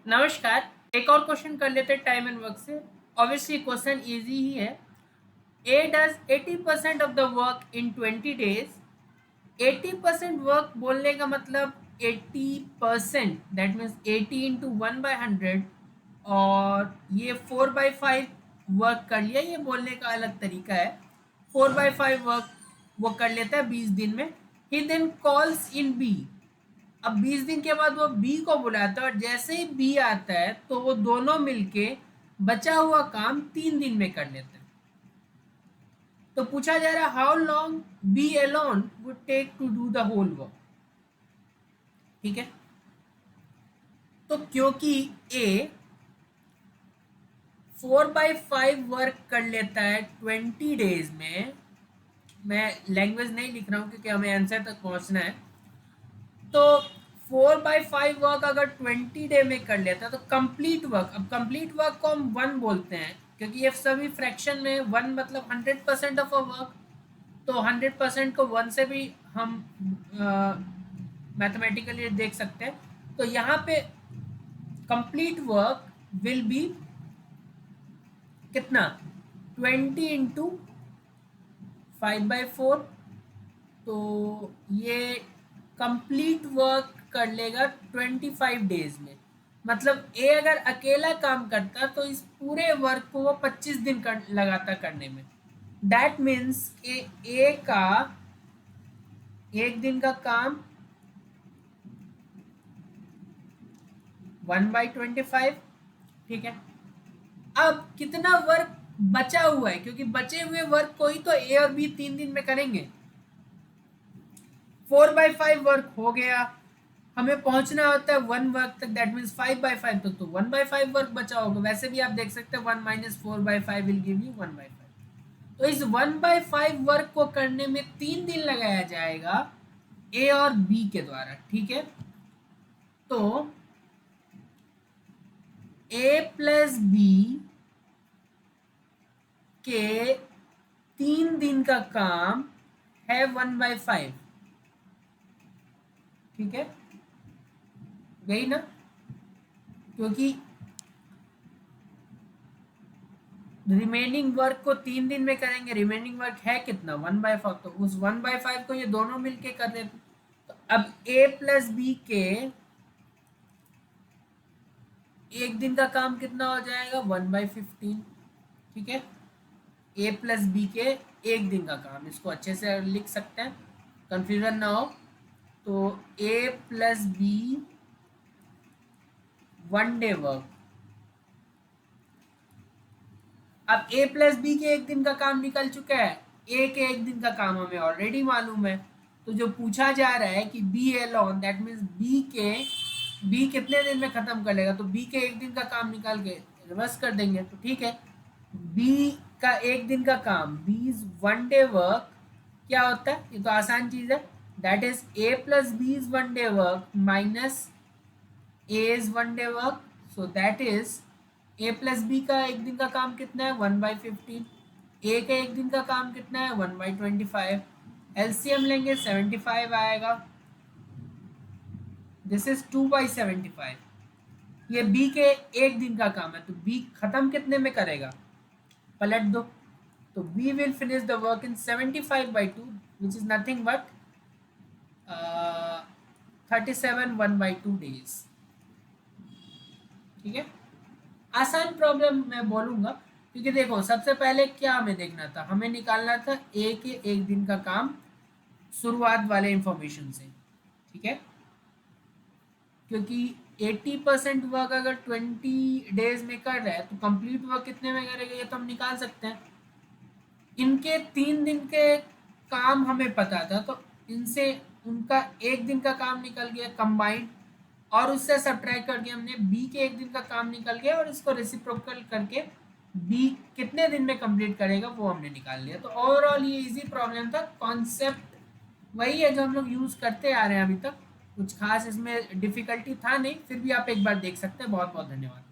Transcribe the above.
नमस्कार। एक और क्वेश्चन कर लेते हैं टाइम एंड वर्क से। ऑब्वियसली क्वेश्चन इजी ही है। A does 80% of the work in 20 days। 80% work बोलने का मतलब 80%, दैट मीन्स 80 इंटू 1/100, और ये 4/5 वर्क कर लिया। ये बोलने का अलग तरीका है। 4/5 वर्क वो कर लेता है 20 दिन में। ही देन कॉल्स इन बी। अब 20 दिन के बाद वो बी को बुलाता है, और जैसे ही बी आता है तो वो दोनों मिलके बचा हुआ काम 3 दिन में कर लेते हैं। तो पूछा जा रहा है how long B alone would take to do the whole work. ठीक है, तो क्योंकि ए 4/5 वर्क कर लेता है 20 डेज में, मैं लैंग्वेज नहीं लिख रहा हूं क्योंकि हमें आंसर तक पहुंचना है। तो 4/5 वर्क अगर 20 डे में कर लेता है तो कंप्लीट वर्क, अब कंप्लीट वर्क को हम 1 बोलते हैं क्योंकि ये सभी फ्रैक्शन में 1 मतलब 100% ऑफ अ वर्क। तो 100% को 1 से भी हम मैथमेटिकली देख सकते हैं। तो यहाँ पे कंप्लीट वर्क विल बी कितना, 20 इंटू 5/4। तो ये कंप्लीट वर्क कर लेगा 25 डेज में। मतलब ए अगर अकेला काम करता तो इस पूरे वर्क को वो 25 दिन लगाता करने में। दैट मीन्स ए का एक दिन का काम 1/25। ठीक है, अब कितना वर्क बचा हुआ है, क्योंकि बचे हुए वर्क को ही तो ए और बी 3 दिन में करेंगे। 4/5 वर्क हो गया, हमें पहुंचना होता है 1 वर्क तक, दैट मीन्स 5/5 तक। तो 1/5 वर्क बचा होगा। वैसे भी आप देख सकते हैं 1 माइनस 4/5 विल गिव यू 1/5। तो इस 1/5 वर्क को करने में 3 दिन लगाया जाएगा ए और बी के द्वारा। ठीक है, तो ए प्लस बी के 3 दिन का काम है 1/5। ठीक है, गई ना, क्योंकि रिमेनिंग वर्क को 3 दिन में करेंगे। रिमेनिंग वर्क है कितना, 1/5। तो उस 1/5 को ये दोनों मिलके कर रहे थे। तो अब ए प्लस बी के एक दिन का काम कितना हो जाएगा, 1/15। ठीक है, ए प्लस बी के एक दिन का काम, इसको अच्छे से लिख सकते हैं, कंफ्यूजन ना हो। तो ए प्लस बी 1 डे वर्क। अब ए प्लस बी के एक दिन का काम निकल चुका है, ए के एक दिन का काम हमें ऑलरेडी मालूम है। तो जो पूछा जा रहा है कि B alone, that means B कितने दिन में खत्म कर लेगा, तो बी के एक दिन का काम निकाल के रिवर्स कर देंगे। तो ठीक है, बी का एक दिन का काम, बीज 1 डे वर्क क्या होता है, ये तो आसान चीज है। That is A plus B is 1 day work minus A is 1 day work. So that is A plus B का एक दिन का काम कितना है, 1/15। ए का एक दिन का काम कितना है, 1/25। एलसीएम लेंगे 75 आएगा। This is 2/75। ये बी के एक दिन का काम है, तो बी खत्म कितने में करेगा, पलट दो। तो B will finish the work in 75/2 which is nothing but 37 1/2 days। ठीक है, आसान प्रॉब्लम मैं बोलूंगा, क्योंकि देखो सबसे पहले क्या हमें देखना था, हमें निकालना था ए के एक दिन का काम शुरुआत वाले इंफॉर्मेशन से। ठीक है, क्योंकि 80% वर्क अगर 20 डेज में कर रहा है तो कंप्लीट वर्क कितने में करेगा, ये तो हम निकाल सकते हैं। इनके 3 दिन के काम हमें पता था, तो इनसे उनका एक दिन का काम निकल गया कंबाइंड, और उससे सब्ट्रैक्ट करके हमने बी के एक दिन का काम निकल गया, और इसको रेसिप्रोकल करके बी कितने दिन में कंप्लीट करेगा वो हमने निकाल लिया। तो ओवरऑल ये इजी प्रॉब्लम था, कॉन्सेप्ट वही है जो हम लोग यूज करते आ रहे हैं अभी तक। कुछ खास इसमें डिफिकल्टी था नहीं, फिर भी आप एक बार देख सकते हैं। बहुत बहुत धन्यवाद।